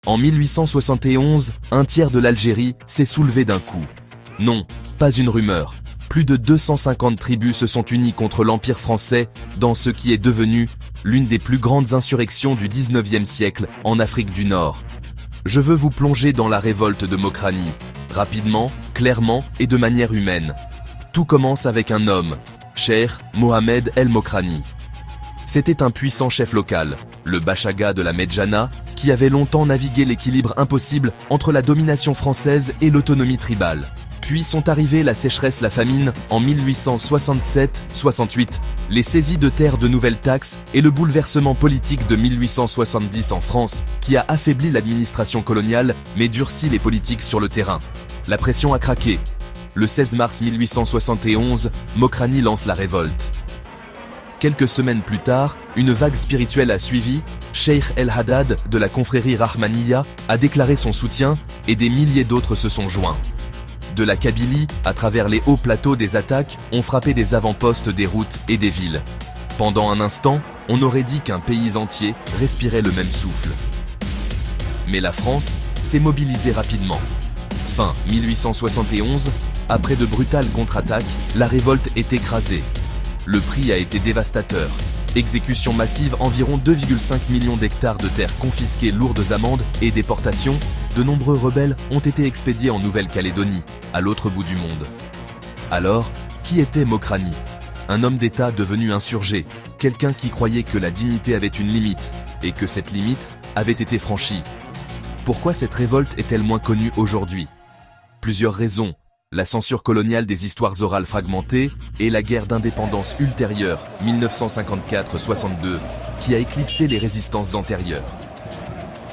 En 1871, un tiers de l'Algérie s'est soulevé d'un coup. Non, pas une rumeur. Plus de 250 tribus se sont unies contre l'Empire français dans ce qui est devenu l'une des plus grandes insurrections du 19e siècle en Afrique du Nord. Je veux vous plonger dans la révolte de Mokrani, rapidement, clairement et de manière humaine. Tout commence avec un homme, Cheikh Mohamed El Mokrani. C'était un puissant chef local, le Bachaga de la Medjana, qui avait longtemps navigué l'équilibre impossible entre la domination française et l'autonomie tribale. Puis sont arrivées la sécheresse, la famine en 1867-68, les saisies de terres de nouvelles taxes et le bouleversement politique de 1870 en France, qui a affaibli l'administration coloniale mais durci les politiques sur le terrain. La pression a craqué. Le 16 mars 1871, Mokrani lance la révolte. Quelques semaines plus tard, une vague spirituelle a suivi, Cheikh El Haddad de la confrérie Rahmaniya a déclaré son soutien et des milliers d'autres se sont joints. De la Kabylie, à travers les hauts plateaux, des attaques ont frappé des avant-postes des routes et des villes. Pendant un instant, on aurait dit qu'un pays entier respirait le même souffle. Mais la France s'est mobilisée rapidement. Fin 1871, après de brutales contre-attaques, la révolte est écrasée. Le prix a été dévastateur. Exécution massive, environ 2,5 millions d'hectares de terres confisquées, lourdes amendes et déportations. De nombreux rebelles ont été expédiés en Nouvelle-Calédonie, à l'autre bout du monde. Alors, qui était Mokrani? Un homme d'État devenu insurgé, quelqu'un qui croyait que la dignité avait une limite, et que cette limite avait été franchie. Pourquoi cette révolte est-elle moins connue aujourd'hui? Plusieurs raisons. La censure coloniale des histoires orales fragmentées et la guerre d'indépendance ultérieure, 1954-62, qui a éclipsé les résistances antérieures.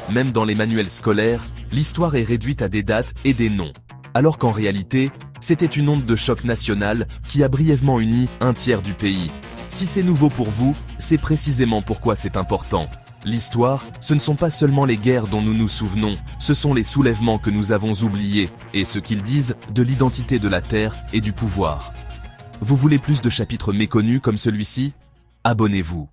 Même dans les manuels scolaires, l'histoire est réduite à des dates et des noms, alors qu'en réalité, c'était une onde de choc national qui a brièvement uni un tiers du pays. Si c'est nouveau pour vous, c'est précisément pourquoi c'est important. L'histoire, ce ne sont pas seulement les guerres dont nous nous souvenons, ce sont les soulèvements que nous avons oubliés, et ce qu'ils disent de l'identité de la terre et du pouvoir. Vous voulez plus de chapitres méconnus comme celui-ci? Abonnez-vous.